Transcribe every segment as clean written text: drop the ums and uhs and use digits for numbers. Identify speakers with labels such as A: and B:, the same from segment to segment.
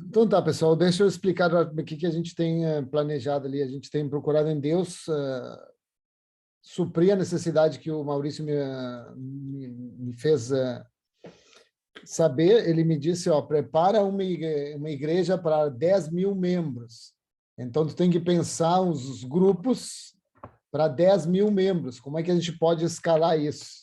A: Então tá, pessoal, deixa eu explicar o que a gente tem planejado ali. A gente tem procurado em Deus suprir a necessidade que o Maurício me fez saber. Ele me disse, ó, prepara uma igreja para 10 mil membros. Então, tu tem que pensar os grupos para 10 mil membros. Como é que a gente pode escalar isso?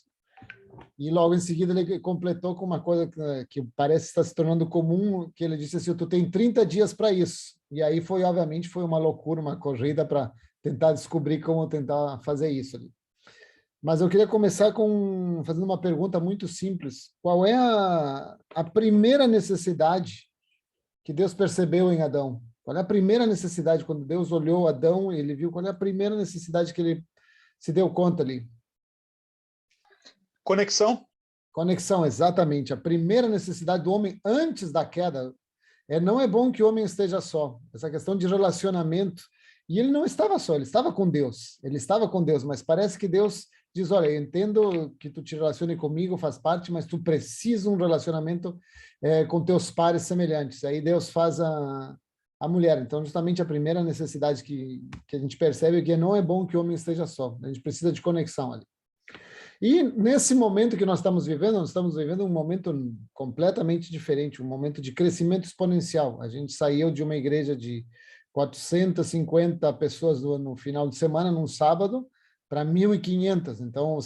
A: E logo em seguida ele completou com uma coisa que parece estar se tornando comum, que ele disse assim, tu tem 30 dias para isso. E aí obviamente, foi uma loucura, uma corrida para tentar descobrir como tentar fazer isso ali. Mas eu queria começar fazendo uma pergunta muito simples. Qual é a primeira necessidade que Deus percebeu em Adão? Qual é a primeira necessidade? Quando Deus olhou Adão, ele viu qual é a primeira necessidade que ele se deu conta ali?
B: Conexão.
A: Conexão, exatamente. A primeira necessidade do homem antes da queda não é bom que o homem esteja só. Essa questão de relacionamento. E ele não estava só, ele estava com Deus. Ele estava com Deus, mas parece que Deus diz, olha, eu entendo que tu te relacione comigo, faz parte, mas tu precisa um relacionamento com teus pares semelhantes. Aí Deus faz a mulher. Então, justamente a primeira necessidade que a gente percebe é que não é bom que o homem esteja só. A gente precisa de conexão ali. E nesse momento que nós estamos vivendo um momento completamente diferente, um momento de crescimento exponencial. A gente saiu de uma igreja de 450 pessoas no final de semana, num sábado, para 1.500. Então,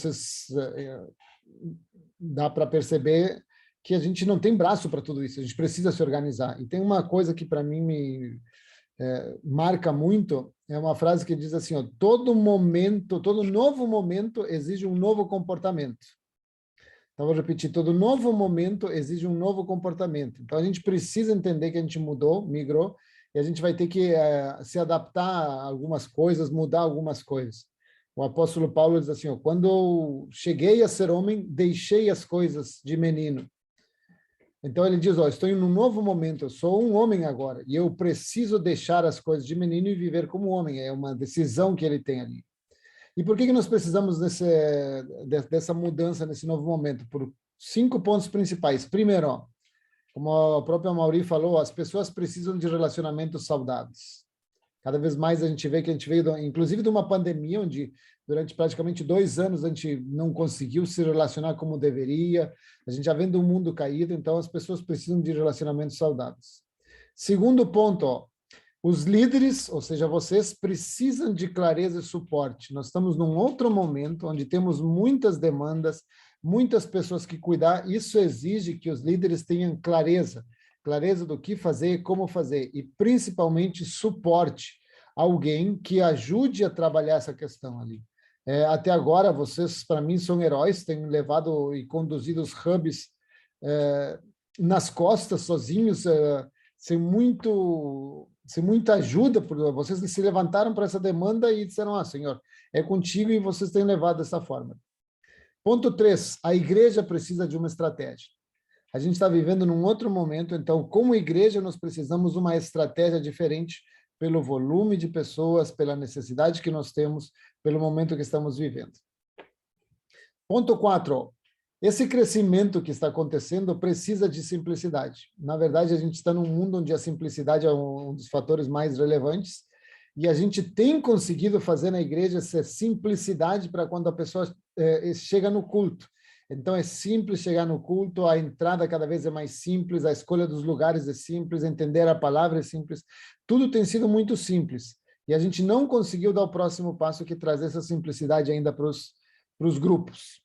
A: dá para perceber que a gente não tem braço para tudo isso, a gente precisa se organizar. E tem uma coisa que para mim me marca muito, é uma frase que diz assim, ó, todo novo momento exige um novo comportamento. Então, vou repetir, todo novo momento exige um novo comportamento. Então, a gente precisa entender que a gente migrou, e a gente vai ter que se adaptar a algumas coisas, mudar algumas coisas. O apóstolo Paulo diz assim, ó, quando eu cheguei a ser homem, deixei as coisas de menino. Então ele diz, ó, estou em um novo momento, eu sou um homem agora, e eu preciso deixar as coisas de menino e viver como homem. É uma decisão que ele tem ali. E por que nós precisamos dessa mudança nesse novo momento? Por 5 pontos principais. Primeiro, ó, como a própria Mauri falou, as pessoas precisam de relacionamentos saudáveis. Cada vez mais a gente vê que a gente veio, inclusive, de uma pandemia, onde durante praticamente 2 anos a gente não conseguiu se relacionar como deveria, a gente já vem do mundo caído, então as pessoas precisam de relacionamentos saudáveis. Segundo ponto, ó, os líderes, ou seja, vocês, precisam de clareza e suporte. Nós estamos num outro momento, onde temos muitas demandas, muitas pessoas que cuidar, isso exige que os líderes tenham clareza do que fazer, como fazer, e principalmente suporte, alguém que ajude a trabalhar essa questão ali. Até agora, vocês, para mim, são heróis, têm levado e conduzido os hubs nas costas, sozinhos, sem muita ajuda, porque vocês se levantaram para essa demanda e disseram, ah, Senhor, é contigo, e vocês têm levado dessa forma. Ponto 3, a igreja precisa de uma estratégia. A gente está vivendo num outro momento, então, como igreja, nós precisamos de uma estratégia diferente pelo volume de pessoas, pela necessidade que nós temos, pelo momento que estamos vivendo. Ponto 4, esse crescimento que está acontecendo precisa de simplicidade. Na verdade, a gente está num mundo onde a simplicidade é um dos fatores mais relevantes, e a gente tem conseguido fazer na igreja essa simplicidade para quando a pessoa chega no culto. Então, é simples chegar no culto, a entrada cada vez é mais simples, a escolha dos lugares é simples, entender a palavra é simples. Tudo tem sido muito simples. E a gente não conseguiu dar o próximo passo, que trazer essa simplicidade ainda para os grupos.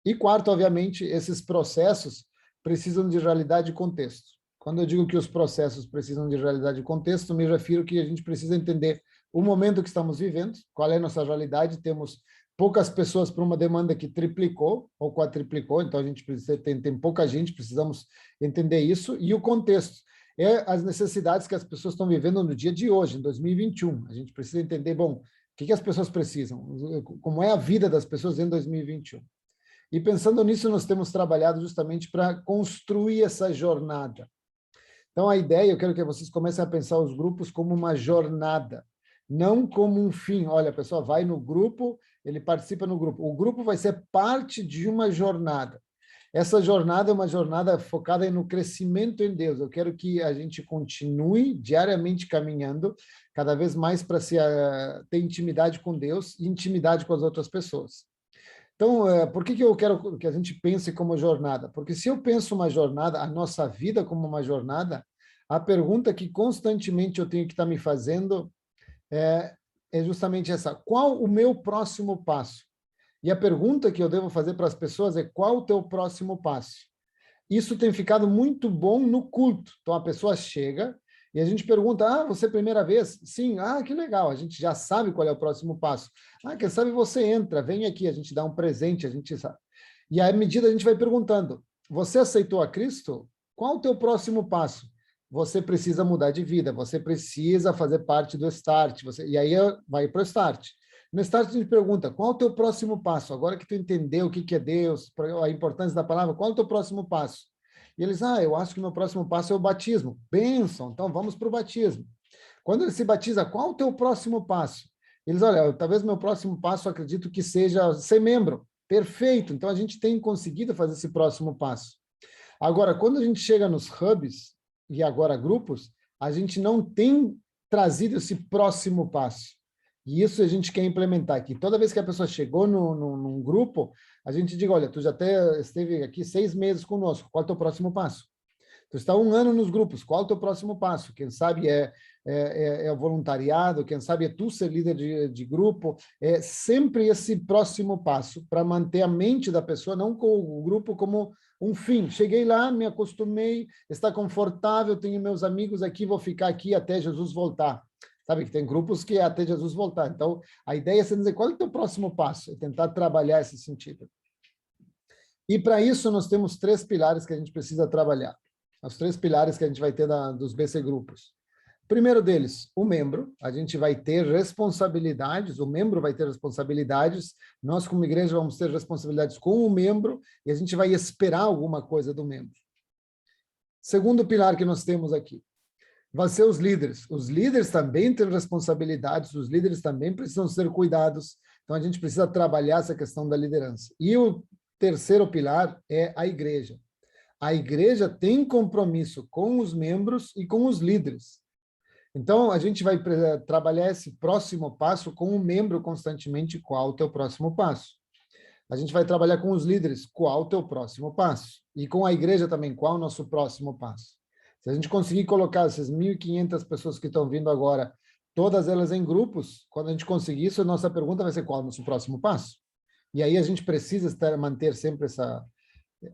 A: E quarto, obviamente, esses processos precisam de realidade e contexto. Quando eu digo que os processos precisam de realidade e contexto, me refiro que a gente precisa entender o momento que estamos vivendo, qual é a nossa realidade. Temos poucas pessoas para uma demanda que triplicou ou quadriplicou, então a gente precisa tem pouca gente, precisamos entender isso, e o contexto as necessidades que as pessoas estão vivendo no dia de hoje, em 2021. A gente precisa entender, bom, o que as pessoas precisam, como é a vida das pessoas em 2021. E pensando nisso, nós temos trabalhado justamente para construir essa jornada. Então, a ideia, eu quero que vocês comecem a pensar os grupos como uma jornada, não como um fim. Olha, a pessoa vai no grupo, ele participa no grupo. O grupo vai ser parte de uma jornada. essa jornada é uma jornada focada no crescimento em Deus. Eu quero que a gente continue diariamente caminhando cada vez mais para ter intimidade com Deus e intimidade com as outras pessoas. Então, por que eu quero que a gente pense como jornada? Porque se eu penso uma jornada, a nossa vida como uma jornada, a pergunta que constantemente eu tenho que estar me fazendo é justamente essa: qual o meu próximo passo? E a pergunta que eu devo fazer para as pessoas é: qual o teu próximo passo? Isso tem ficado muito bom no culto. Então, a pessoa chega e a gente pergunta: ah, você é a primeira vez? Sim. Ah, que legal, a gente já sabe qual é o próximo passo. Ah, quem sabe você entra, vem aqui, a gente dá um presente, a gente sabe. E à medida a gente vai perguntando: você aceitou a Cristo? Qual o teu próximo passo? Você precisa mudar de vida, você precisa fazer parte do Start. E aí vai para o Start. No Start a gente pergunta: qual o teu próximo passo? Agora que tu entendeu o que é Deus, a importância da palavra, qual é o teu próximo passo? E eles: eu acho que o meu próximo passo é o batismo. Bênção, então vamos para o batismo. Quando ele se batiza, qual o teu próximo passo? Eles: olha, talvez meu próximo passo, acredito que seja ser membro. Perfeito, então a gente tem conseguido fazer esse próximo passo. Agora, quando a gente chega nos hubs, e agora grupos, a gente não tem trazido esse próximo passo. E isso a gente quer implementar aqui. Toda vez que a pessoa chegou num grupo, a gente diz: olha, tu já até esteve aqui 6 meses conosco, qual é o teu próximo passo? Tu está 1 ano nos grupos, qual é o teu próximo passo? Quem sabe é o voluntariado, quem sabe é tu ser líder de grupo. É sempre esse próximo passo para manter a mente da pessoa, não com o grupo como um fim. Cheguei lá, me acostumei, está confortável, tenho meus amigos aqui, vou ficar aqui até Jesus voltar. Sabe que tem grupos que é até Jesus voltar. Então, a ideia é você dizer: qual é o teu próximo passo? É tentar trabalhar esse sentido. E para isso, nós temos 3 pilares que a gente precisa trabalhar. Os 3 pilares que a gente vai ter dos BC Grupos. Primeiro deles, o membro. A gente vai ter responsabilidades, o membro vai ter responsabilidades, nós como igreja vamos ter responsabilidades com o membro e a gente vai esperar alguma coisa do membro. Segundo pilar que nós temos aqui, vai ser os líderes. Os líderes também têm responsabilidades, os líderes também precisam ser cuidados, então a gente precisa trabalhar essa questão da liderança. E o terceiro pilar é a igreja. A igreja tem compromisso com os membros e com os líderes. Então, a gente vai trabalhar esse próximo passo com o membro constantemente: qual o teu próximo passo? A gente vai trabalhar com os líderes: qual o teu próximo passo? E com a igreja também: qual o nosso próximo passo? Se a gente conseguir colocar essas 1.500 pessoas que estão vindo agora, todas elas em grupos, quando a gente conseguir isso, a nossa pergunta vai ser: qual o nosso próximo passo? E aí a gente precisa manter sempre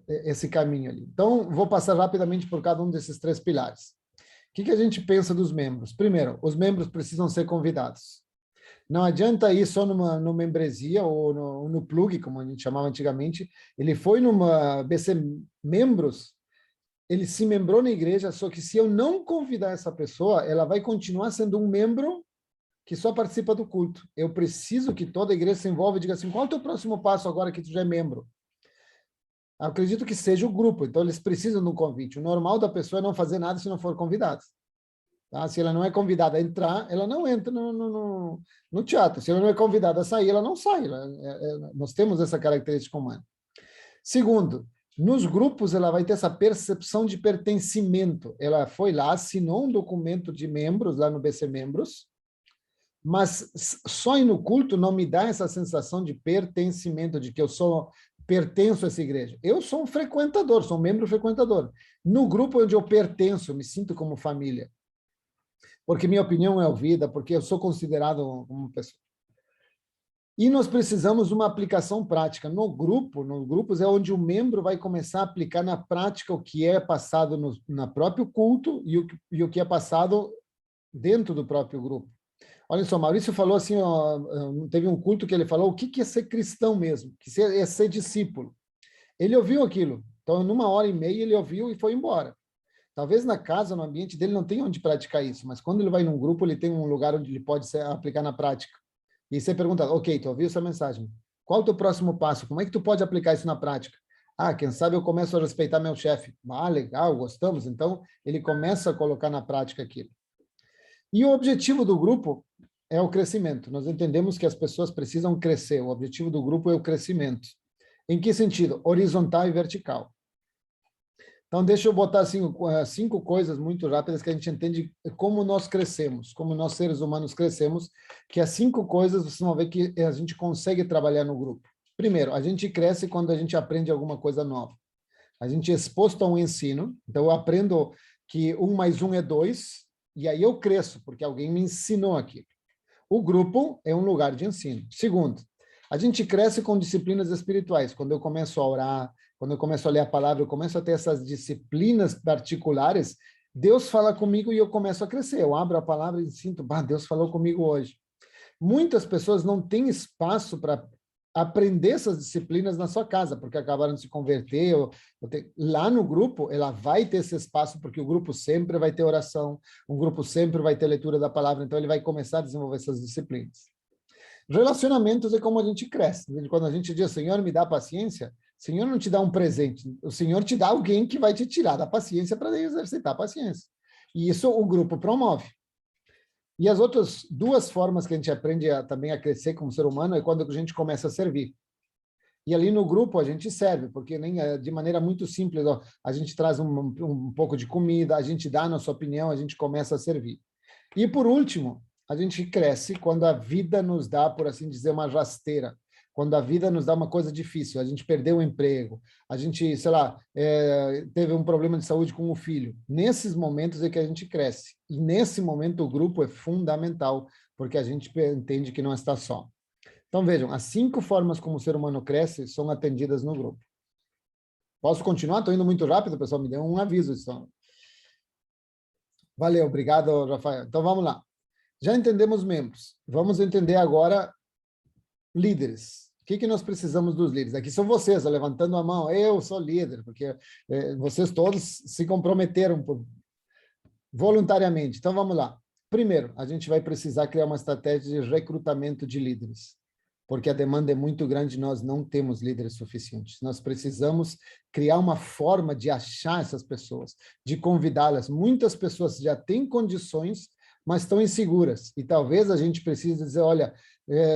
A: esse caminho ali. Então, vou passar rapidamente por cada um desses 3 pilares. O que a gente pensa dos membros? Primeiro, os membros precisam ser convidados. Não adianta ir só numa membresia ou no plug, como a gente chamava antigamente. Ele foi numa BC Membros, ele se membrou na igreja, só que se eu não convidar essa pessoa, ela vai continuar sendo um membro que só participa do culto. Eu preciso que toda a igreja se envolva e diga assim: qual é o teu próximo passo agora que tu já é membro? Eu acredito que seja o grupo, então eles precisam de um convite. O normal da pessoa é não fazer nada se não for convidada. Tá? Se ela não é convidada a entrar, ela não entra no teatro. Se ela não é convidada a sair, ela não sai. Nós temos essa característica humana. Segundo, nos grupos ela vai ter essa percepção de pertencimento. Ela foi lá, assinou um documento de membros, lá no BC Membros, mas só ir no culto não me dá essa sensação de pertencimento, de que eu pertenço a essa igreja. Eu sou um frequentador, sou um membro frequentador. No grupo onde eu pertenço, eu me sinto como família. Porque minha opinião é ouvida, porque eu sou considerado uma pessoa. E nós precisamos de uma aplicação prática. Nos grupos é onde o membro vai começar a aplicar na prática o que é passado no próprio culto e o que é passado dentro do próprio grupo. Olha só, Maurício falou assim, ó, teve um culto que ele falou: o que é ser cristão mesmo? Que é ser discípulo. Ele ouviu aquilo. Então, numa hora e meia, ele ouviu e foi embora. Talvez na casa, no ambiente dele, não tenha onde praticar isso, mas quando ele vai num grupo, ele tem um lugar onde ele pode aplicar na prática. E você pergunta: ok, tu ouviu essa mensagem? Qual é o teu próximo passo? Como é que tu pode aplicar isso na prática? Ah, quem sabe eu começo a respeitar meu chefe. Ah, legal, gostamos. Então, ele começa a colocar na prática aquilo. E o objetivo do grupo é o crescimento. Nós entendemos que as pessoas precisam crescer. O objetivo do grupo é o crescimento. Em que sentido? Horizontal e vertical. Então, deixa eu botar assim, 5 coisas muito rápidas que a gente entende como nós crescemos, como nós seres humanos crescemos, que as 5 coisas vocês vão ver que a gente consegue trabalhar no grupo. Primeiro, a gente cresce quando a gente aprende alguma coisa nova. A gente é exposto a um ensino, então eu aprendo que 1 mais 1 é 2, e aí eu cresço, porque alguém me ensinou aquilo. O grupo é um lugar de ensino. Segundo, a gente cresce com disciplinas espirituais. Quando eu começo a orar, quando eu começo a ler a palavra, eu começo a ter essas disciplinas particulares, Deus fala comigo e eu começo a crescer. Eu abro a palavra e sinto, Deus falou comigo hoje. Muitas pessoas não têm espaço para aprender essas disciplinas na sua casa, porque acabaram de se converter. Lá no grupo, ela vai ter esse espaço, porque o grupo sempre vai ter oração, um grupo sempre vai ter leitura da palavra, então ele vai começar a desenvolver essas disciplinas. Relacionamentos é como a gente cresce. Quando a gente diz, Senhor, me dá paciência, o Senhor não te dá um presente, o Senhor te dá alguém que vai te tirar da paciência para exercitar a paciência. E isso o grupo promove. E as outras 2 formas que a gente aprende também a crescer como ser humano é quando a gente começa a servir. E ali no grupo a gente serve, porque nem de maneira muito simples, ó, a gente traz um pouco de comida, a gente dá a nossa opinião, a gente começa a servir. E por último, a gente cresce quando a vida nos dá, por assim dizer, uma rasteira, quando a vida nos dá uma coisa difícil, a gente perdeu o emprego, a gente, sei lá, teve um problema de saúde com o filho. Nesses momentos é que a gente cresce. E nesse momento o grupo é fundamental, porque a gente entende que não está só. Então vejam, as 5 formas como o ser humano cresce são atendidas no grupo. Posso continuar? Estou indo muito rápido, pessoal, me deu um aviso. Então. Valeu, obrigado, Rafael. Então vamos lá. Já entendemos membros. Vamos entender agora líderes. O que nós precisamos dos líderes? Aqui são vocês, levantando a mão. Eu sou líder, porque vocês todos se comprometeram voluntariamente. Então, vamos lá. Primeiro, a gente vai precisar criar uma estratégia de recrutamento de líderes, porque a demanda é muito grande, nós não temos líderes suficientes. Nós precisamos criar uma forma de achar essas pessoas, de convidá-las. Muitas pessoas já têm condições, mas estão inseguras. E talvez a gente precise dizer, olha,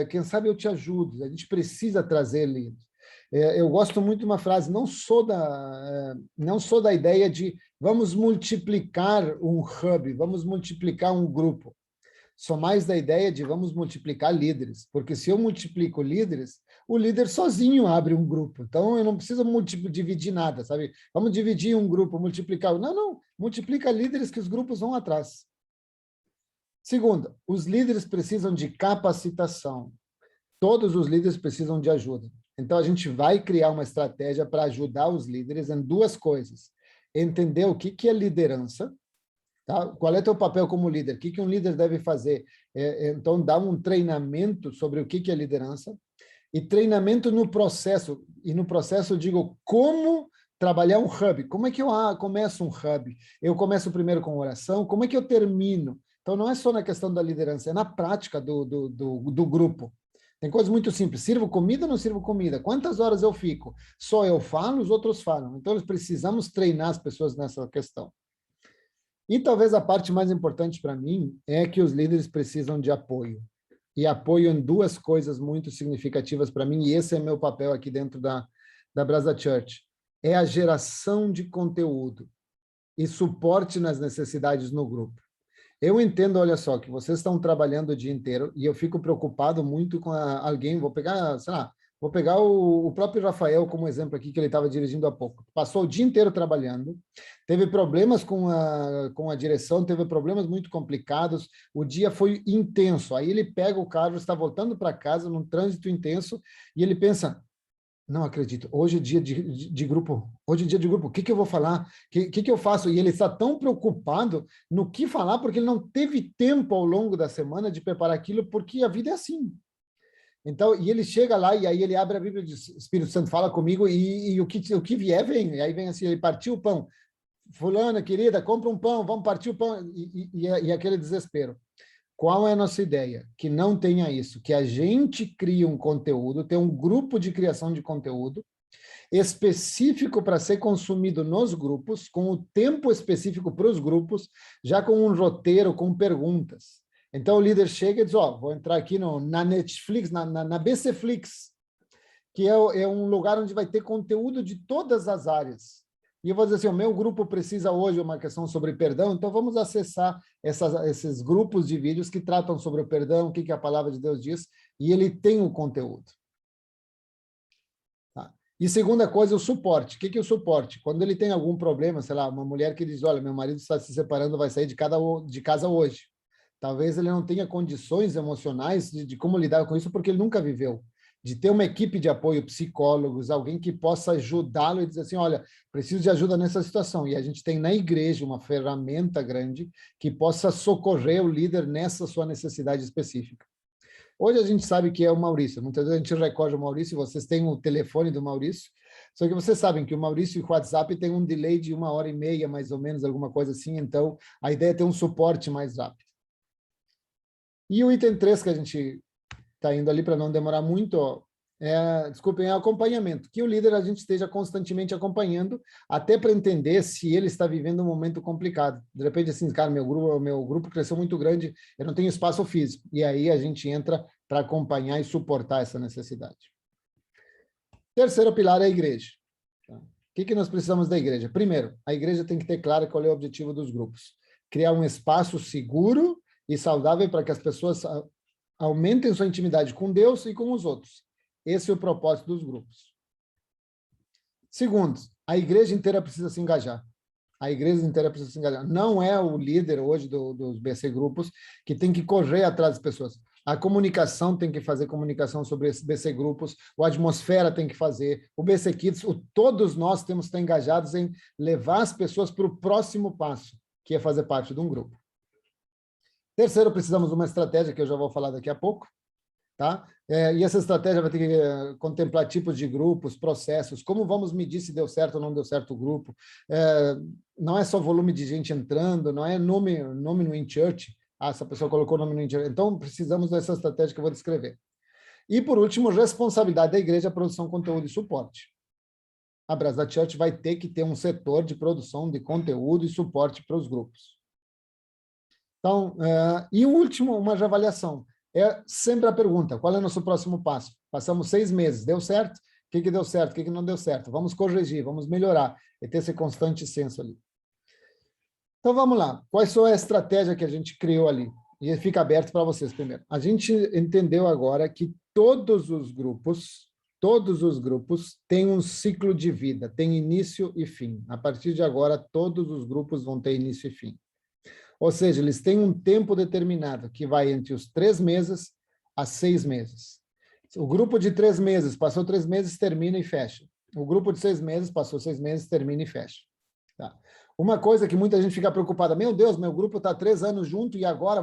A: quem sabe eu te ajudo, a gente precisa trazer líderes. Eu gosto muito de uma frase, não sou da ideia de vamos multiplicar um hub, vamos multiplicar um grupo. Sou mais da ideia de vamos multiplicar líderes, porque se eu multiplico líderes, o líder sozinho abre um grupo. Então, eu não preciso dividir nada, sabe? Vamos dividir um grupo, multiplicar. Não, multiplica líderes que os grupos vão atrás. Segunda, os líderes precisam de capacitação. Todos os líderes precisam de ajuda. Então, a gente vai criar uma estratégia para ajudar os líderes em 2 coisas. Entender o que é liderança, tá? Qual é o teu papel como líder? O que um líder deve fazer? Então, dar um treinamento sobre o que é liderança e treinamento no processo. E no processo eu digo como trabalhar um hub. Como é que eu começo um hub? Eu começo primeiro com oração. Como é que eu termino? Então, não é só na questão da liderança, é na prática do grupo. Tem coisas muito simples. Sirvo comida ou não sirvo comida? Quantas horas eu fico? Só eu falo, os outros falam. Então, nós precisamos treinar as pessoas nessa questão. E talvez a parte mais importante para mim é que os líderes precisam de apoio. E apoio em 2 coisas muito significativas para mim, e esse é meu papel aqui dentro da Brasa Church. É a geração de conteúdo e suporte nas necessidades no grupo. Eu entendo, olha só, que vocês estão trabalhando o dia inteiro e eu fico preocupado muito com alguém, vou pegar, sei lá, vou pegar o próprio Rafael como exemplo aqui, que ele estava dirigindo há pouco. Passou o dia inteiro trabalhando, teve problemas com a direção, teve problemas muito complicados, o dia foi intenso. Aí ele pega o carro, está voltando para casa num trânsito intenso e ele pensa, não acredito, hoje é dia de grupo, hoje é dia de grupo, o que eu vou falar? O que eu faço? E ele está tão preocupado no que falar, porque ele não teve tempo ao longo da semana de preparar aquilo, porque a vida é assim. Então, e ele chega lá e aí ele abre a Bíblia e diz, Espírito Santo fala comigo e o que vier vem. E aí vem assim, ele partiu o pão. Fulana, querida, compra um pão, vamos partir o pão. E aquele desespero. Qual é a nossa ideia? Que não tenha isso, que a gente crie um conteúdo, tem um grupo de criação de conteúdo específico para ser consumido nos grupos, com o tempo específico para os grupos, já com um roteiro, com perguntas. Então o líder chega e diz, vou entrar aqui na Netflix, na BCFlix, que é um lugar onde vai ter conteúdo de todas as áreas. E eu vou dizer assim, o meu grupo precisa hoje uma questão sobre perdão, então vamos acessar esses grupos de vídeos que tratam sobre o perdão, o que a palavra de Deus diz, e ele tem o conteúdo. Tá? E segunda coisa, o suporte. O que é o suporte? Quando ele tem algum problema, sei lá, uma mulher que diz, olha, meu marido está se separando, vai sair de casa hoje. Talvez ele não tenha condições emocionais de como lidar com isso, porque ele nunca viveu. De ter uma equipe de apoio, psicólogos, alguém que possa ajudá-lo e dizer assim, olha, preciso de ajuda nessa situação. E a gente tem na igreja uma ferramenta grande que possa socorrer o líder nessa sua necessidade específica. Hoje a gente sabe que é o Maurício. Muitas vezes a gente recorda o Maurício, vocês têm o telefone do Maurício, só que vocês sabem que o Maurício e o WhatsApp tem um delay de 1h30, mais ou menos, alguma coisa assim, então a ideia é ter um suporte mais rápido. E o item 3 que a gente está indo ali para não demorar muito, desculpem, é acompanhamento, que o líder a gente esteja constantemente acompanhando, até para entender se ele está vivendo um momento complicado. De repente, assim, cara, meu grupo cresceu muito grande, eu não tenho espaço físico. E aí a gente entra para acompanhar e suportar essa necessidade. Terceiro pilar é a igreja. Tá? O que nós precisamos da igreja? Primeiro, a igreja tem que ter claro qual é o objetivo dos grupos. Criar um espaço seguro e saudável para que as pessoas aumentem sua intimidade com Deus e com os outros. Esse é o propósito dos grupos. Segundo, a igreja inteira precisa se engajar. A igreja inteira precisa se engajar. Não é o líder hoje dos BC Grupos que tem que correr atrás das pessoas. A comunicação tem que fazer comunicação sobre esses BC Grupos, a atmosfera tem que fazer, o BC Kids, todos nós temos que estar engajados em levar as pessoas para o próximo passo, que é fazer parte de um grupo. Terceiro, precisamos de uma estratégia que eu já vou falar daqui a pouco, tá? E essa estratégia vai ter que contemplar tipos de grupos, processos, como vamos medir se deu certo ou não deu certo o grupo. Não é só volume de gente entrando, não é nome no InChurch. Essa pessoa colocou o nome no InChurch. Então, precisamos dessa estratégia que eu vou descrever. E, por último, responsabilidade da igreja, produção, conteúdo e suporte. A Brasa Church vai ter que ter um setor de produção de conteúdo e suporte para os grupos. Então, e o último, uma avaliação. É sempre a pergunta, qual é o nosso próximo passo? Passamos 6 meses, deu certo? O que deu certo? O que não deu certo? Vamos corrigir, vamos melhorar. E ter esse constante senso ali. Então, vamos lá. Qual foi a estratégia que a gente criou ali? E fica aberto para vocês primeiro. A gente entendeu agora que todos os grupos têm um ciclo de vida, tem início e fim. A partir de agora, todos os grupos vão ter início e fim. Ou seja, eles têm um tempo determinado, que vai entre os 3 meses a 6 meses. O grupo de 3 meses, passou 3 meses, termina e fecha. O grupo de 6 meses, passou 6 meses, termina e fecha. Tá? Uma coisa que muita gente fica preocupada, meu Deus, meu grupo está 3 anos junto e agora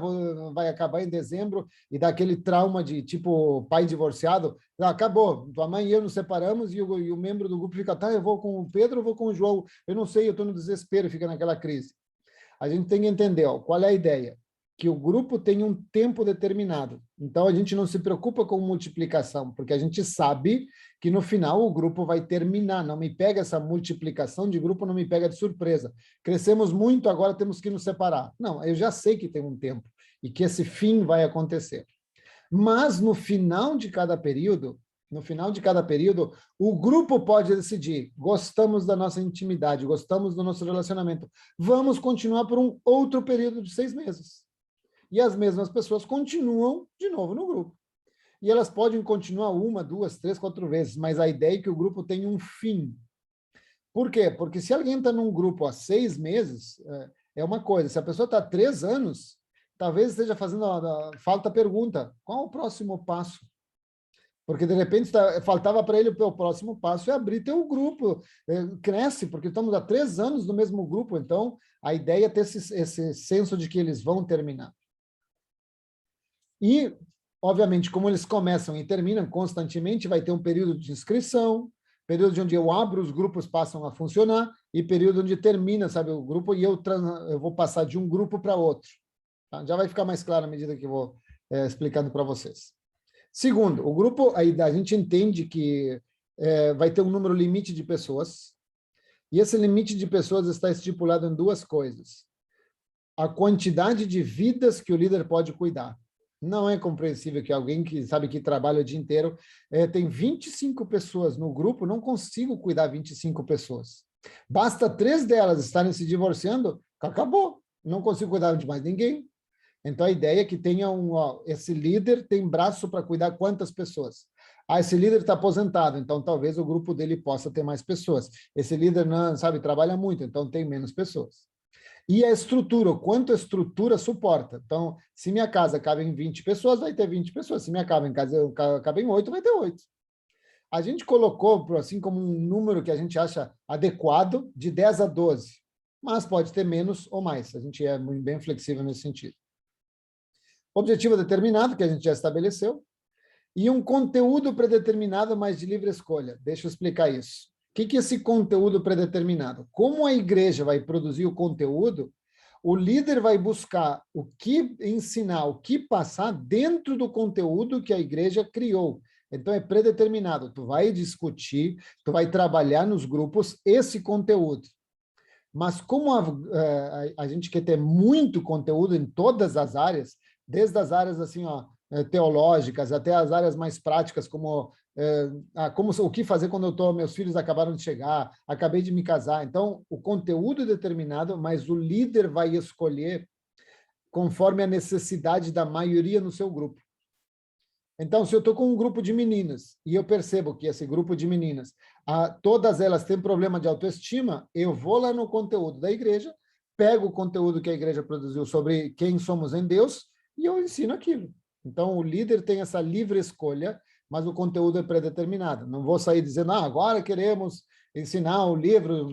A: vai acabar em dezembro, e dá aquele trauma de tipo pai divorciado, acabou, tua mãe e eu nos separamos e o membro do grupo fica, tá, eu vou com o Pedro, eu vou com o João, eu não sei, eu estou no desespero, fica naquela crise. A gente tem que entender, qual é a ideia? Que o grupo tem um tempo determinado. Então, a gente não se preocupa com multiplicação, porque a gente sabe que no final o grupo vai terminar. Não me pega essa multiplicação de grupo, não me pega de surpresa. Crescemos muito, agora temos que nos separar. Não, eu já sei que tem um tempo e que esse fim vai acontecer. Mas no final de cada período, o grupo pode decidir, gostamos da nossa intimidade, gostamos do nosso relacionamento, vamos continuar por um outro período de 6 meses. E as mesmas pessoas continuam de novo no grupo. E elas podem continuar 1, 2, 3, 4 vezes, mas a ideia é que o grupo tenha um fim. Por quê? Porque se alguém está num grupo há 6 meses, é uma coisa. Se a pessoa está há 3 anos, talvez esteja fazendo falta a pergunta, qual o próximo passo? Porque, de repente, faltava para ele o próximo passo é abrir teu grupo. Cresce, porque estamos há 3 anos no mesmo grupo. Então, a ideia é ter esse senso de que eles vão terminar. E, obviamente, como eles começam e terminam constantemente, vai ter um período de inscrição, período de onde eu abro, os grupos passam a funcionar, e período onde termina, sabe, o grupo, e eu vou passar de um grupo para outro. Tá? Já vai ficar mais claro à medida que eu vou explicando para vocês. Segundo, o grupo, a gente entende que vai ter um número limite de pessoas, e esse limite de pessoas está estipulado em 2 coisas. A quantidade de vidas que o líder pode cuidar. Não é compreensível que alguém que sabe que trabalha o dia inteiro, tem 25 pessoas no grupo, não consigo cuidar 25 pessoas. Basta 3 delas estarem se divorciando, acabou. Não consigo cuidar de mais ninguém. Então, a ideia é que tenha esse líder tem braço para cuidar quantas pessoas? Ah, esse líder está aposentado, então talvez o grupo dele possa ter mais pessoas. Esse líder não, sabe, trabalha muito, então tem menos pessoas. E a estrutura, o quanto a estrutura suporta. Então, se minha casa cabe em 20 pessoas, vai ter 20 pessoas. Se minha casa cabe em 8, vai ter 8. A gente colocou, assim, como um número que a gente acha adequado, de 10 a 12. Mas pode ter menos ou mais. A gente é bem flexível nesse sentido. Objetivo determinado, que a gente já estabeleceu. E um conteúdo predeterminado, mas de livre escolha. Deixa eu explicar isso. O que é esse conteúdo predeterminado? Como a igreja vai produzir o conteúdo, o líder vai buscar o que ensinar, o que passar dentro do conteúdo que a igreja criou. Então, é predeterminado. Tu vai discutir, tu vai trabalhar nos grupos esse conteúdo. Mas como a gente quer ter muito conteúdo em todas as áreas, desde as áreas assim, teológicas até as áreas mais práticas, como o que fazer quando meus filhos acabaram de chegar, acabei de me casar. Então, o conteúdo é determinado, mas o líder vai escolher conforme a necessidade da maioria no seu grupo. Então, se eu estou com um grupo de meninas e eu percebo que esse grupo de meninas, todas elas têm problema de autoestima, eu vou lá no conteúdo da igreja, pego o conteúdo que a igreja produziu sobre quem somos em Deus e eu ensino aquilo. Então, o líder tem essa livre escolha, mas o conteúdo é predeterminado. Não vou sair dizendo, agora queremos ensinar o livro,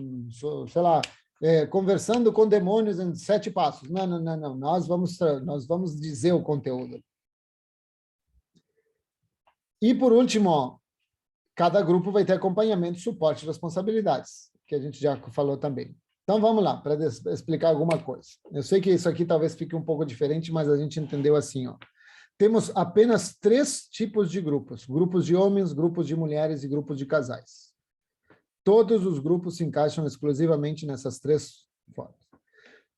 A: sei lá, conversando com demônios em 7 passos. Não, não, não, não. Nós vamos dizer o conteúdo. E, por último, cada grupo vai ter acompanhamento, suporte e responsabilidades, que a gente já falou também. Então, vamos lá, para explicar alguma coisa. Eu sei que isso aqui talvez fique um pouco diferente, mas a gente entendeu assim, ó. Temos apenas 3 tipos de grupos. Grupos de homens, grupos de mulheres e grupos de casais. Todos os grupos se encaixam exclusivamente nessas 3 formas.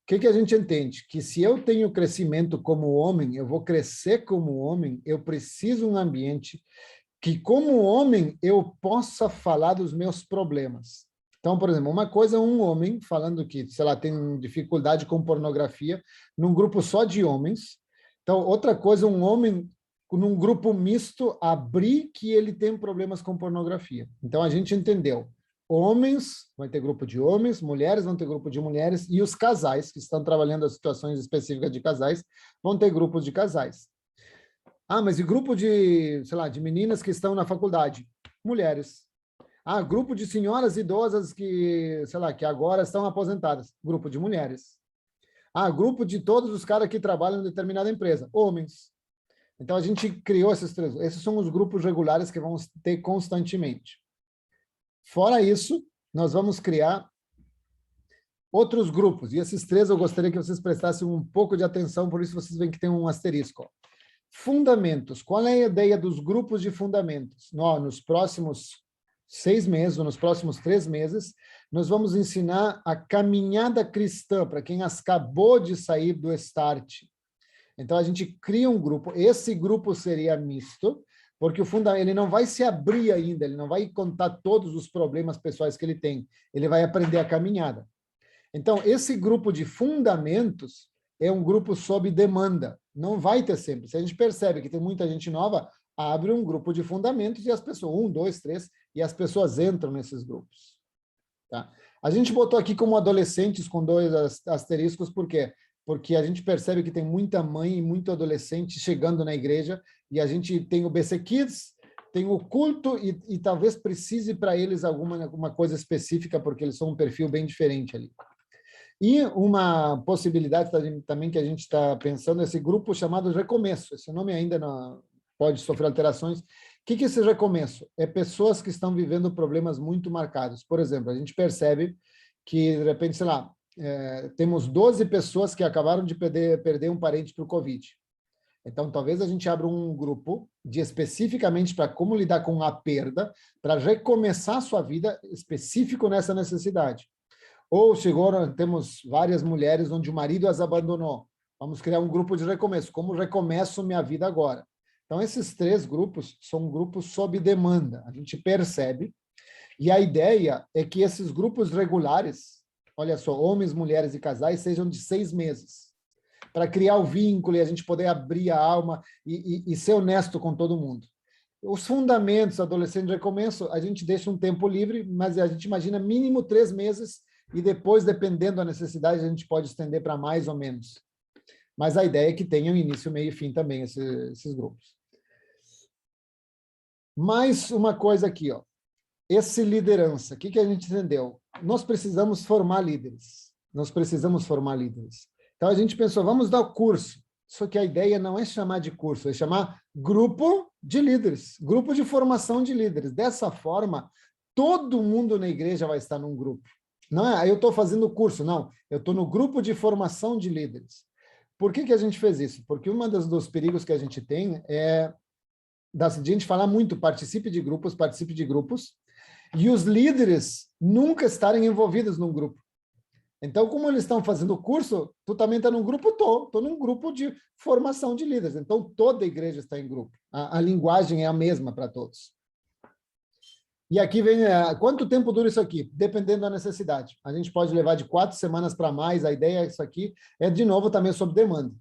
A: O que a gente entende? Que se eu tenho crescimento como homem, eu vou crescer como homem, eu preciso de um ambiente que, como homem, eu possa falar dos meus problemas. Então, por exemplo, uma coisa é um homem falando que, sei lá, tem dificuldade com pornografia, num grupo só de homens. Então, outra coisa é um homem, num grupo misto, abrir que ele tem problemas com pornografia. Então, a gente entendeu. Homens, vai ter grupo de homens, mulheres vão ter grupo de mulheres, e os casais, que estão trabalhando as situações específicas de casais, vão ter grupos de casais. Mas e grupo de, sei lá, de meninas que estão na faculdade? Mulheres. Grupo de senhoras idosas que, sei lá, que agora estão aposentadas? Grupo de mulheres. Grupo de todos os caras que trabalham em determinada empresa? Homens. Então, a gente criou esses 3. Esses são os grupos regulares que vamos ter constantemente. Fora isso, nós vamos criar outros grupos. E esses 3 eu gostaria que vocês prestassem um pouco de atenção, por isso vocês veem que tem um asterisco. Fundamentos. Qual é a ideia dos grupos de fundamentos? Nos próximos 6 meses, ou nos próximos 3 meses, nós vamos ensinar a caminhada cristã para quem acabou de sair do Start. Então, a gente cria um grupo. Esse grupo seria misto, porque ele não vai se abrir ainda, ele não vai contar todos os problemas pessoais que ele tem. Ele vai aprender a caminhada. Então, esse grupo de fundamentos é um grupo sob demanda. Não vai ter sempre. Se a gente percebe que tem muita gente nova, abre um grupo de fundamentos e as pessoas, 1, 2, 3, e as pessoas entram nesses grupos. Tá? A gente botou aqui como adolescentes com 2 asteriscos, por quê? Porque a gente percebe que tem muita mãe e muito adolescente chegando na igreja, e a gente tem o BC Kids, tem o culto, e talvez precise para eles alguma coisa específica, porque eles são um perfil bem diferente ali. E uma possibilidade também que a gente está pensando, esse grupo chamado Recomeço. Esse nome ainda não pode sofrer alterações. O que é esse recomeço? É pessoas que estão vivendo problemas muito marcados. Por exemplo, a gente percebe que, de repente, sei lá, temos 12 pessoas que acabaram de perder um parente para o Covid. Então, talvez a gente abra um grupo especificamente para como lidar com a perda, para recomeçar a sua vida específico nessa necessidade. Ou temos várias mulheres onde o marido as abandonou. Vamos criar um grupo de recomeço. Como recomeço minha vida agora? Então, esses 3 grupos são grupos sob demanda. A gente percebe. E a ideia é que esses grupos regulares, olha só, homens, mulheres e casais, sejam de 6 meses. Para criar o vínculo e a gente poder abrir a alma e ser honesto com todo mundo. Os fundamentos, adolescente de recomeço, a gente deixa um tempo livre, mas a gente imagina mínimo 3 meses e depois, dependendo da necessidade, a gente pode estender para mais ou menos. Mas a ideia é que tenham início, meio e fim também, esses grupos. Mais uma coisa aqui, ó. Esse liderança, o que a gente entendeu? Nós precisamos formar líderes. Nós precisamos formar líderes. Então, a gente pensou, vamos dar o curso. Só que a ideia não é chamar de curso, é chamar grupo de líderes, grupo de formação de líderes. Dessa forma, todo mundo na igreja vai estar num grupo. Não é, eu estou fazendo o curso, não. Eu estou no grupo de formação de líderes. Por que a gente fez isso? Porque um dos perigos que a gente tem é de a gente falar muito, participe de grupos, e os líderes nunca estarem envolvidos num grupo. Então, como eles estão fazendo o curso, tu também está num grupo? Estou num grupo de formação de líderes. Então, toda a igreja está em grupo. A linguagem é a mesma para todos. E aqui vem, quanto tempo dura isso aqui? Dependendo da necessidade. A gente pode levar de 4 semanas para mais. A ideia é isso aqui, é de novo também sob demanda.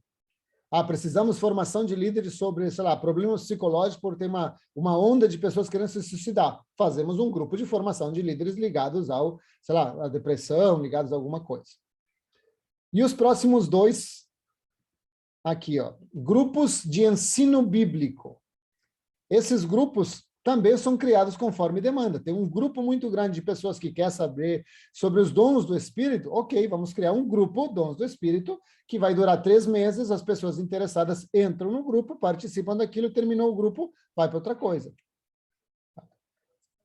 A: Precisamos formação de líderes sobre, sei lá, problemas psicológicos, porque tem uma onda de pessoas querendo se suicidar. Fazemos um grupo de formação de líderes ligados ao, sei lá, à depressão, ligados a alguma coisa. E os próximos 2, aqui, ó, grupos de ensino bíblico. Esses grupos também são criados conforme demanda. Tem um grupo muito grande de pessoas que quer saber sobre os dons do Espírito. Ok, vamos criar um grupo, dons do Espírito, que vai durar 3 meses. As pessoas interessadas entram no grupo, participam daquilo, terminou o grupo, vai para outra coisa.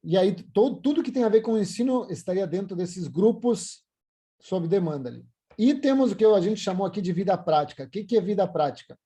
A: E aí, tudo que tem a ver com o ensino estaria dentro desses grupos sob demanda ali. E temos o que a gente chamou aqui de vida prática. O que é vida prática?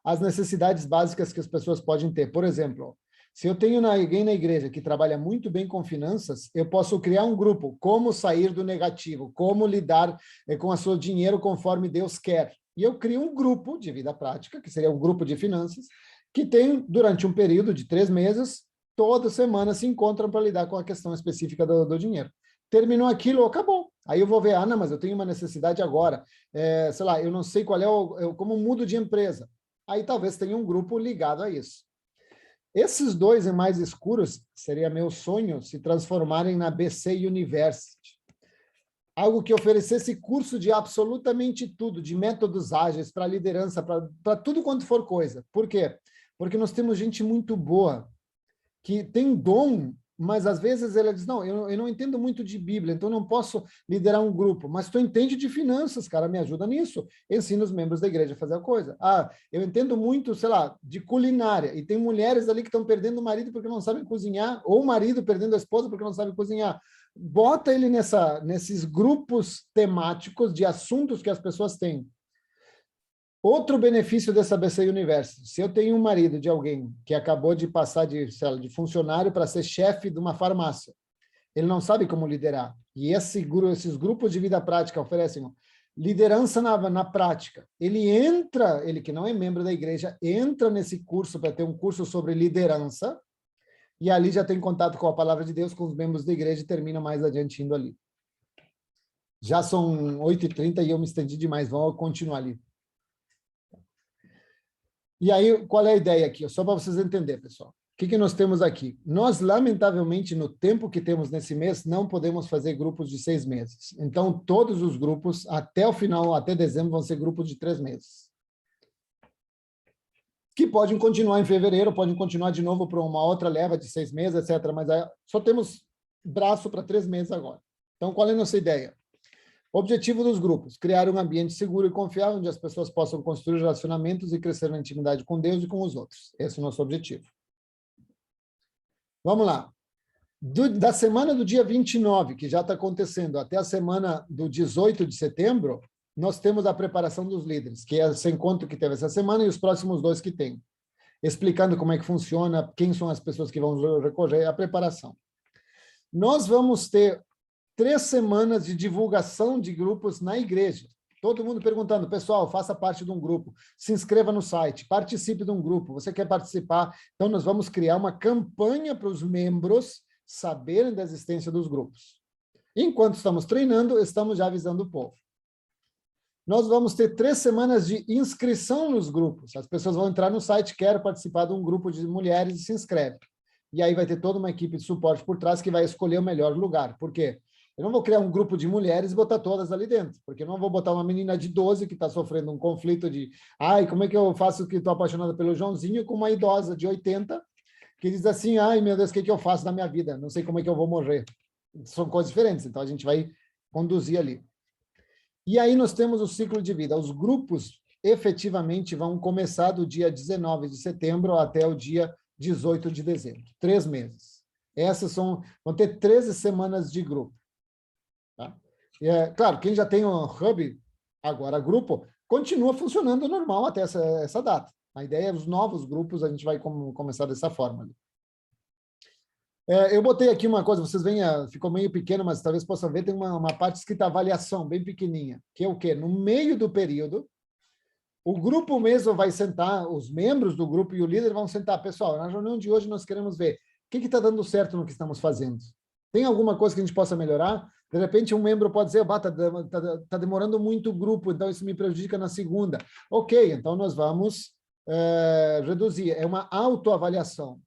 A: As necessidades básicas que as pessoas podem ter. Por exemplo, se eu tenho alguém na igreja que trabalha muito bem com finanças, eu posso criar um grupo, como sair do negativo, como lidar com o seu dinheiro conforme Deus quer. E eu crio um grupo de vida prática, que seria um grupo de finanças, que tem, durante um período de 3 meses, toda semana se encontram para lidar com a questão específica do dinheiro. Terminou aquilo, acabou. Aí eu vou ver, não, mas eu tenho uma necessidade agora. Sei lá, eu não sei qual como mudo de empresa. Aí talvez tenha um grupo ligado a isso. Esses 2 em mais escuros, seria meu sonho, se transformarem na BC University. Algo que oferecesse curso de absolutamente tudo, de métodos ágeis, para liderança, para tudo quanto for coisa. Por quê? Porque nós temos gente muito boa, que tem dom, mas às vezes ela diz, não, eu não entendo muito de Bíblia, então não posso liderar um grupo, mas tu entende de finanças, cara, me ajuda nisso. Ensina os membros da igreja a fazer a coisa. Eu entendo muito, sei lá, de culinária, e tem mulheres ali que estão perdendo o marido porque não sabem cozinhar, ou o marido perdendo a esposa porque não sabe cozinhar. Bota ele nesses grupos temáticos de assuntos que as pessoas têm. Outro benefício dessa BC University, se eu tenho um marido de alguém que acabou de passar de funcionário para ser chefe de uma farmácia, ele não sabe como liderar. E esses grupos de vida prática oferecem liderança na prática. Ele que não é membro da igreja, entra nesse curso para ter um curso sobre liderança, e ali já tem contato com a palavra de Deus, com os membros da igreja, e termina mais adiante indo ali. Já são 8h30 e eu me estendi demais, vamos continuar ali. E aí, qual é a ideia aqui? Só para vocês entenderem, pessoal. O que nós temos aqui? Nós, lamentavelmente, no tempo que temos nesse mês, não podemos fazer grupos de 6 meses. Então, todos os grupos, até o final, até dezembro, vão ser grupos de 3 meses. Que podem continuar em fevereiro, podem continuar de novo para uma outra leva de 6 meses, etc. Mas só temos braço para 3 meses agora. Então, qual é a nossa ideia? Objetivo dos grupos: criar um ambiente seguro e confiável, onde as pessoas possam construir relacionamentos e crescer na intimidade com Deus e com os outros. Esse é o nosso objetivo. Vamos lá. Da semana do dia 29, que já está acontecendo, até a semana do 18 de setembro, nós temos a preparação dos líderes, que é esse encontro que teve essa semana e os próximos 2 que tem. Explicando como é que funciona, quem são as pessoas que vão recorrer, a preparação. Nós vamos ter 3 semanas de divulgação de grupos na igreja. Todo mundo perguntando, pessoal, faça parte de um grupo, se inscreva no site, participe de um grupo, você quer participar? Então, nós vamos criar uma campanha para os membros saberem da existência dos grupos. Enquanto estamos treinando, estamos já avisando o povo. Nós vamos ter 3 semanas de inscrição nos grupos. As pessoas vão entrar no site, quero participar de um grupo de mulheres e se inscreve. E aí vai ter toda uma equipe de suporte por trás que vai escolher o melhor lugar. Por quê? Eu não vou criar um grupo de mulheres e botar todas ali dentro, porque eu não vou botar uma menina de 12 que está sofrendo um conflito de ai, como é que eu faço que estou apaixonada pelo Joãozinho com uma idosa de 80 que diz assim, ai, meu Deus, o que eu faço na minha vida? Não sei como é que eu vou morrer. São coisas diferentes, então a gente vai conduzir ali. E aí nós temos o ciclo de vida. Os grupos efetivamente vão começar do dia 19 de setembro até o dia 18 de dezembro. 3 meses. Vão ter 13 semanas de grupo. Tá? Claro, quem já tem um hub, agora grupo, continua funcionando normal até essa data. A ideia é os novos grupos, a gente vai começar dessa forma. Eu botei aqui uma coisa, vocês veem, ficou meio pequeno, mas talvez possam ver, tem uma parte escrita avaliação, bem pequenininha, que é o quê? No meio do período, o grupo mesmo vai sentar, os membros do grupo e o líder vão sentar, pessoal, na reunião de hoje nós queremos ver o que está dando certo no que estamos fazendo. Tem alguma coisa que a gente possa melhorar? De repente, um membro pode dizer, tá demorando muito o grupo, então isso me prejudica na segunda. Ok, então nós vamos reduzir. É uma autoavaliação.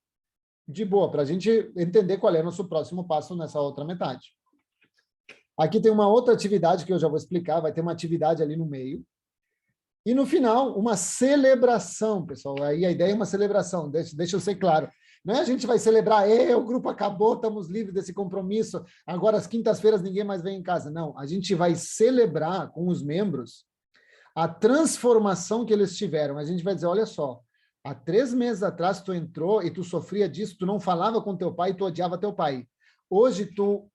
A: De boa, para a gente entender qual é o nosso próximo passo nessa outra metade. Aqui tem uma outra atividade que eu já vou explicar, vai ter uma atividade ali no meio. E no final, uma celebração, pessoal. Aí a ideia é uma celebração, deixa eu ser claro. Não é a gente vai celebrar, o grupo acabou, estamos livres desse compromisso, agora às quintas-feiras ninguém mais vem em casa. Não, a gente vai celebrar com os membros a transformação que eles tiveram. A gente vai dizer, olha só, há 3 meses atrás tu entrou e tu sofria disso, tu não falava com teu pai, tu odiava teu pai. Hoje tu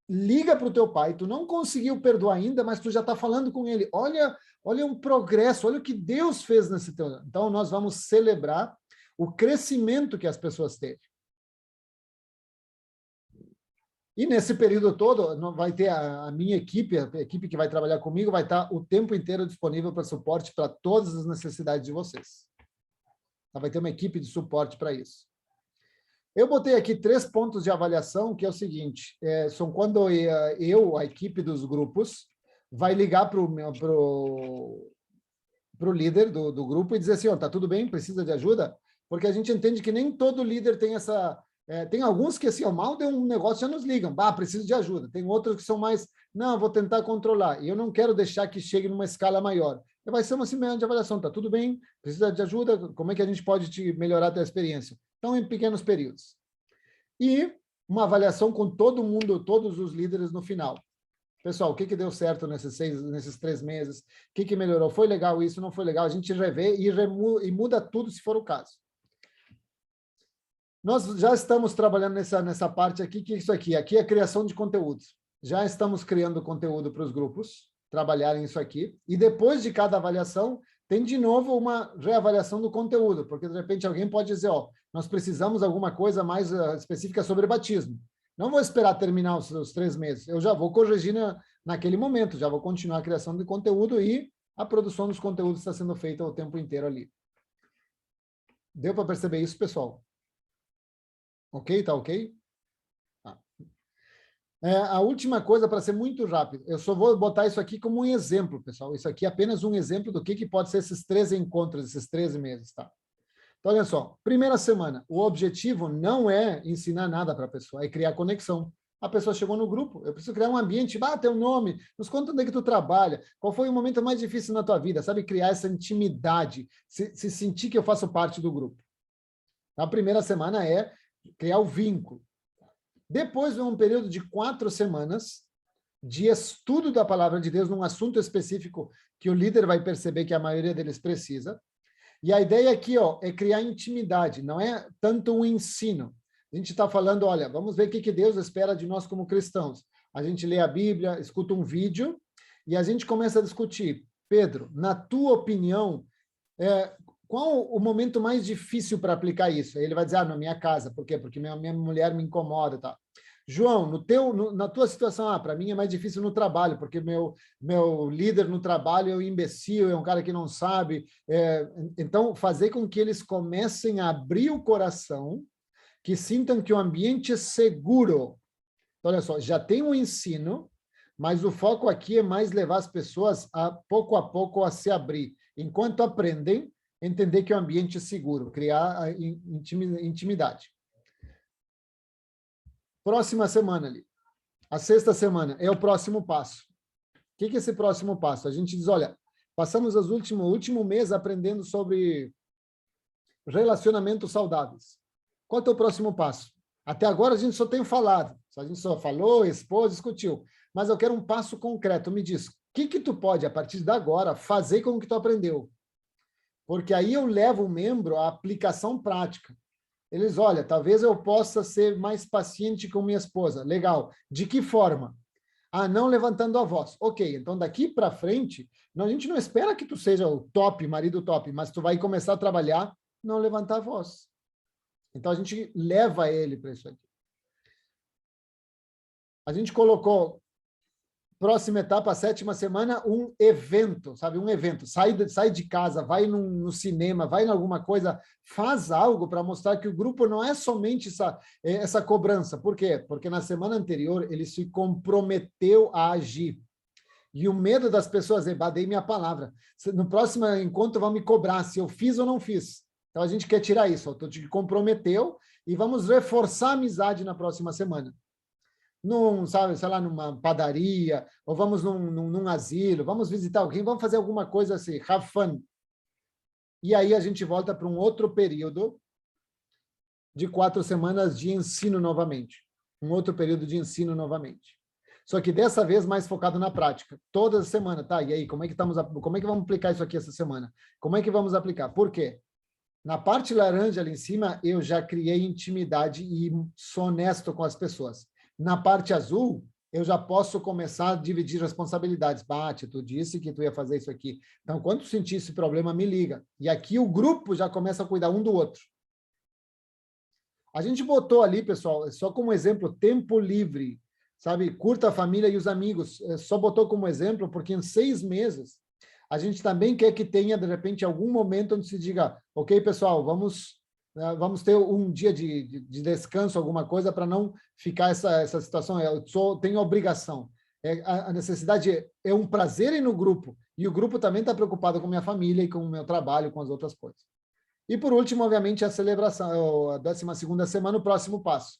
A: liga para o teu pai, tu não conseguiu perdoar ainda, mas tu já está falando com ele. Olha um progresso, olha o que Deus fez nesse teu... Então, nós vamos celebrar o crescimento que as pessoas teve. E nesse período todo, vai ter a minha equipe, a equipe que vai trabalhar comigo, vai estar o tempo inteiro disponível para suporte para todas as necessidades de vocês. Vai ter uma equipe de suporte para isso. Eu botei aqui 3 pontos de avaliação, que é o seguinte, são quando a equipe dos grupos, vai ligar para o líder do grupo e dizer assim, tá tudo bem, precisa de ajuda? Porque a gente entende que nem todo líder tem essa... tem alguns que, assim, mal deu um negócio, já nos ligam, preciso de ajuda. Tem outros que são mais, não, vou tentar controlar. E eu não quero deixar que chegue numa escala maior. Vai ser uma semana de avaliação, tá tudo bem, precisa de ajuda, como é que a gente pode melhorar a tua experiência? Então, em pequenos períodos. E uma avaliação com todo mundo, todos os líderes no final. Pessoal, o que deu certo nesses 3 meses? O que melhorou? Foi legal isso? Não foi legal? A gente revê e muda tudo se for o caso. Nós já estamos trabalhando nessa parte aqui, que é isso aqui. Aqui é a criação de conteúdos. Já estamos criando conteúdo para os grupos trabalharem isso aqui. E depois de cada avaliação, tem de novo uma reavaliação do conteúdo, porque de repente alguém pode dizer, nós precisamos de alguma coisa mais específica sobre batismo. Não vou esperar terminar os 3 meses, eu já vou corrigir naquele momento, já vou continuar a criação de conteúdo e a produção dos conteúdos está sendo feita o tempo inteiro ali. Deu para perceber isso, pessoal? Ok? Tá ok? A última coisa, para ser muito rápido, eu só vou botar isso aqui como um exemplo, pessoal. Isso aqui é apenas um exemplo do que pode ser esses 13 encontros, esses 13 meses, tá? Então, olha só, primeira semana, o objetivo não é ensinar nada para a pessoa, é criar conexão. A pessoa chegou no grupo, eu preciso criar um ambiente, teu nome, nos conta onde é que tu trabalha, qual foi o momento mais difícil na tua vida, sabe? Criar essa intimidade, se sentir que eu faço parte do grupo. A primeira semana é criar o vínculo. Depois vem um período de 4 semanas de estudo da palavra de Deus num assunto específico que o líder vai perceber que a maioria deles precisa. E a ideia aqui é criar intimidade, não é tanto um ensino. A gente está falando, olha, vamos ver o que Deus espera de nós como cristãos. A gente lê a Bíblia, escuta um vídeo e a gente começa a discutir. Pedro, na tua opinião, qual o momento mais difícil para aplicar isso? Ele vai dizer, na minha casa. Por quê? Porque minha mulher me incomoda. Tá? João, na tua situação, para mim é mais difícil no trabalho, porque meu líder no trabalho é um imbecil, é um cara que não sabe. Então, fazer com que eles comecem a abrir o coração, que sintam que o ambiente é seguro. Então, olha só, já tem um ensino, mas o foco aqui é mais levar as pessoas a pouco a se abrir. Enquanto aprendem, entender que o ambiente é seguro, criar a intimidade. Próxima semana ali. A sexta semana é o próximo passo. O que é esse próximo passo? A gente diz, olha, passamos o último mês aprendendo sobre relacionamentos saudáveis. Qual é o próximo passo? Até agora a gente só tem falado, a gente só falou, expôs, discutiu, mas eu quero um passo concreto. Me diz, o que tu pode, a partir de agora, fazer com o que tu aprendeu? Porque aí eu levo o membro à aplicação prática. Eles, olha, talvez eu possa ser mais paciente com minha esposa. Legal. De que forma? Ah, não levantando a voz. Ok, então daqui para frente, a gente não espera que tu seja o top, marido top, mas tu vai começar a trabalhar, não levantar a voz. Então a gente leva ele para isso aqui. A gente colocou, próxima etapa, a sétima semana, um evento, sabe? Um evento. Sai de casa, vai no cinema, vai em alguma coisa, faz algo para mostrar que o grupo não é somente essa cobrança. Por quê? Porque na semana anterior ele se comprometeu a agir. E o medo das pessoas, dei minha palavra. No próximo encontro vão me cobrar se eu fiz ou não fiz. Então a gente quer tirar isso. Tu te comprometeu e vamos reforçar a amizade na próxima semana. Sabe, sei lá, numa padaria, ou vamos num asilo, vamos visitar alguém, vamos fazer alguma coisa assim, have fun. E aí a gente volta para um outro período de 4 semanas de ensino novamente. Um outro período de ensino novamente. Só que dessa vez mais focado na prática. Toda semana, tá? E aí, como é que vamos aplicar isso aqui essa semana? Como é que vamos aplicar? Por quê? Na parte laranja ali em cima, eu já criei intimidade e sou honesto com as pessoas. Na parte azul, eu já posso começar a dividir responsabilidades. Bate, tu disse que tu ia fazer isso aqui. Então, quando tu sentir esse problema, me liga. E aqui o grupo já começa a cuidar um do outro. A gente botou ali, pessoal, só como exemplo, tempo livre, sabe? Curta a família e os amigos. Só botou como exemplo, porque em 6 meses, a gente também quer que tenha, de repente, algum momento onde se diga, ok, pessoal, vamos ter um dia de descanso, alguma coisa, para não ficar essa situação. Tenho obrigação. A necessidade é um prazer ir no grupo, e o grupo também está preocupado com minha família e com o meu trabalho, com as outras coisas. E, por último, obviamente, a celebração, a 12ª semana, o próximo passo.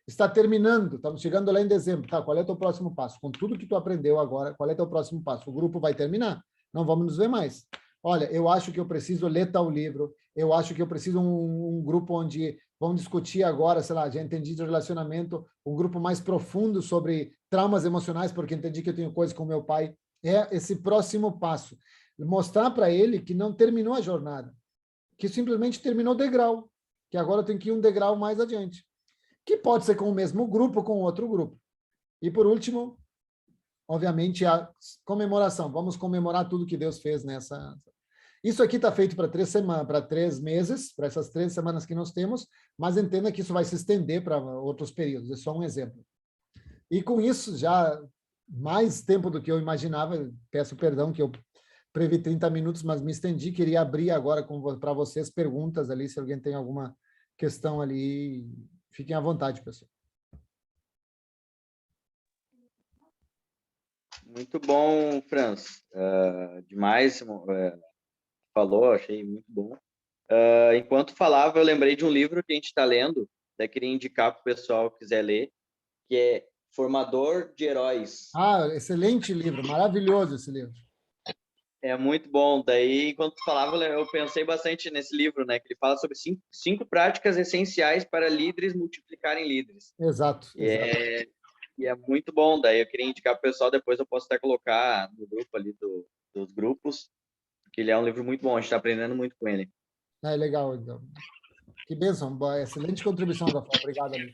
A: Está terminando, estamos chegando lá em dezembro. Tá, qual é o teu próximo passo? Com tudo que tu aprendeu agora, qual é o teu próximo passo? O grupo vai terminar, não vamos nos ver mais. Olha, eu acho que eu preciso ler tal livro, eu acho que eu preciso um grupo onde vamos discutir agora, sei lá, já entendi de relacionamento, um grupo mais profundo sobre traumas emocionais, porque entendi que eu tenho coisas com meu pai. É esse próximo passo. Mostrar para ele que não terminou a jornada, que simplesmente terminou o degrau, que agora tem que ir um degrau mais adiante, que pode ser com o mesmo grupo, com outro grupo. E, por último, obviamente, a comemoração. Vamos comemorar tudo que Deus fez nessa... Isso aqui está feito para 3 semanas, para 3 meses, para essas 3 semanas que nós temos, mas entenda que isso vai se estender para outros períodos, é só um exemplo. E com isso, já mais tempo do que eu imaginava, peço perdão que eu previ 30 minutos, mas me estendi, queria abrir agora para vocês perguntas ali, se alguém tem alguma questão ali, fiquem à vontade, pessoal.
B: Muito bom, Franz. Demais, falou, achei muito bom. Enquanto falava, eu lembrei de um livro que a gente está lendo, até queria indicar para o pessoal que quiser ler, que é Formador de Heróis.
A: Ah, excelente livro, maravilhoso esse livro.
B: É muito bom. Daí, enquanto falava, eu pensei bastante nesse livro, né? Que ele fala sobre 5 práticas essenciais para líderes multiplicarem líderes.
A: Exato, exato.
B: E é muito bom. Daí eu queria indicar para o pessoal, depois eu posso até colocar no grupo ali dos grupos, porque ele é um livro muito bom, a gente está aprendendo muito com ele.
A: É legal, então. Que bênção, excelente contribuição, Rafael. Obrigado, amigo.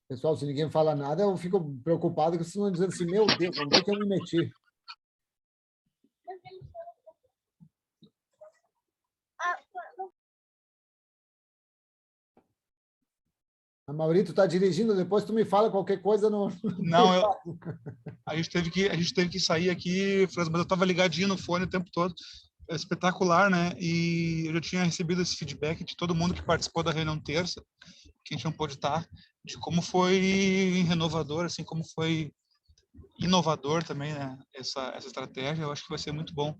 A: Pessoal, se ninguém fala nada, eu fico preocupado, que vocês estão dizendo assim, meu Deus, onde é que eu me meti? A Maurício está dirigindo, depois tu me fala qualquer coisa no...
C: Não, a gente teve que sair aqui, Franz, mas eu estava ligadinho no fone o tempo todo. É espetacular, né? E eu já tinha recebido esse feedback de todo mundo que participou da reunião terça, que a gente não pôde estar, de como foi renovador, assim, como foi inovador também, né? Essa estratégia, eu acho que vai ser muito bom.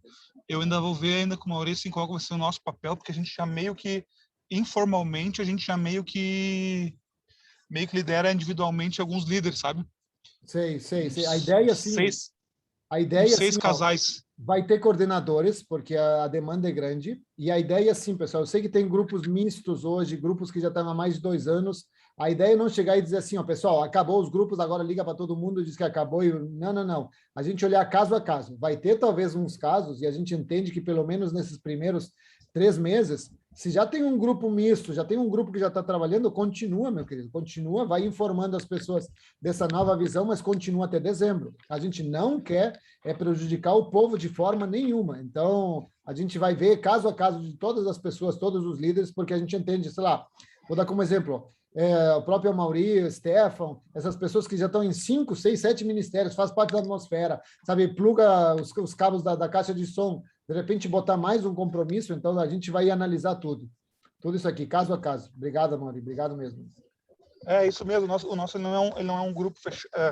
C: Eu ainda vou ver ainda com o Maurício em qual vai ser o nosso papel, porque a gente já meio que, informalmente, a gente já meio que lidera individualmente alguns líderes, sabe?
A: Sei. A ideia, assim,
C: uns 6 casais.
A: Vai ter coordenadores, porque a demanda é grande. E a ideia, assim, pessoal, eu sei que tem grupos mistos hoje, grupos que já estão há mais de 2 anos. A ideia é não chegar e dizer assim, ó, pessoal, acabou os grupos, agora liga para todo mundo e diz que acabou. Não. A gente olhar caso a caso. Vai ter talvez uns casos, e a gente entende que pelo menos nesses primeiros 3 meses, se já tem um grupo misto, já tem um grupo que já está trabalhando, continua, meu querido, continua, vai informando as pessoas dessa nova visão, mas continua até dezembro. A gente não quer prejudicar o povo de forma nenhuma. Então, a gente vai ver caso a caso de todas as pessoas, todos os líderes, porque a gente entende, sei lá, vou dar como exemplo, o próprio Amaury, Stefan, essas pessoas que já estão em 5, 6, 7 ministérios, faz parte da atmosfera, sabe, pluga os cabos da caixa de som, de repente botar mais um compromisso, então a gente vai analisar tudo isso aqui, caso a caso. Obrigado, Amaury, obrigado mesmo.
C: É isso mesmo, o nosso ele não é um grupo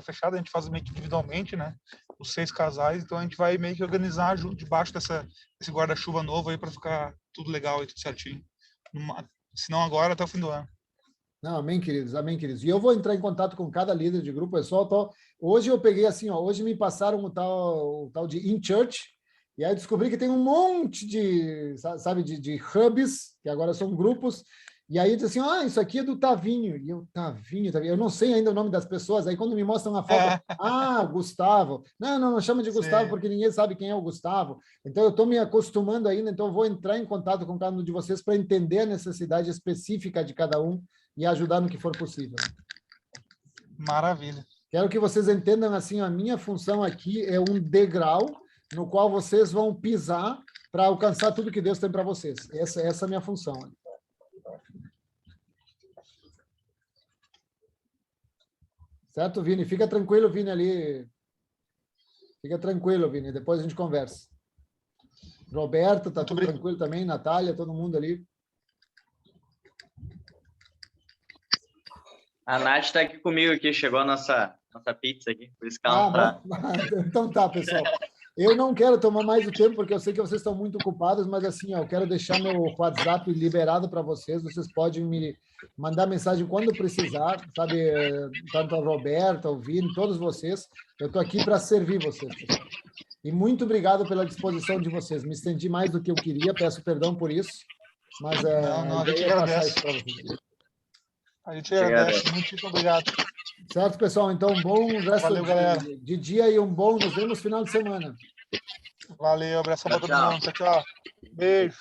C: fechado, a gente faz meio que individualmente, né? Os 6 casais, então a gente vai meio que organizar debaixo desse guarda-chuva novo aí para ficar tudo legal e tudo certinho. Se não agora, até o fim do ano.
A: Não, amém, queridos, amém, queridos. E eu vou entrar em contato com cada líder de grupo, pessoal. Hoje eu peguei assim, ó, hoje me passaram o tal de In Church, e aí eu descobri que tem um monte de, sabe, de hubs, que agora são grupos, e aí diz assim, isso aqui é do Tavinho, e eu, Tavinho, eu não sei ainda o nome das pessoas, aí quando me mostram a foto, Gustavo, não chama de Gustavo, porque ninguém sabe quem é o Gustavo, então eu estou me acostumando ainda, então eu vou entrar em contato com cada um de vocês para entender a necessidade específica de cada um e ajudar no que for possível.
C: Maravilha.
A: Quero que vocês entendam assim, a minha função aqui é um degrau no qual vocês vão pisar para alcançar tudo que Deus tem para vocês. Essa é a minha função. Certo, Vini? Fica tranquilo, Vini, ali. Fica tranquilo, Vini. Depois a gente conversa. Roberto, tá tudo tranquilo também. Natália, todo mundo ali.
B: A Nath está aqui comigo, aqui, chegou a nossa pizza aqui, por isso que ela não tá.
A: Então tá, pessoal. Eu não quero tomar mais o tempo, porque eu sei que vocês estão muito ocupados, mas assim, ó, eu quero deixar meu WhatsApp liberado para vocês. Vocês podem me mandar mensagem quando precisar, sabe? Tanto a Roberta, o Vini, todos vocês. Eu estou aqui para servir vocês, pessoal. E muito obrigado pela disposição de vocês. Me estendi mais do que eu queria, peço perdão por isso, mas
C: a gente agradece. A gente agradece, muito obrigado.
A: Certo, pessoal? Então, bom resto de dia e nos vemos final de semana.
C: Valeu, abração para todo mundo. Tchau. Beijo.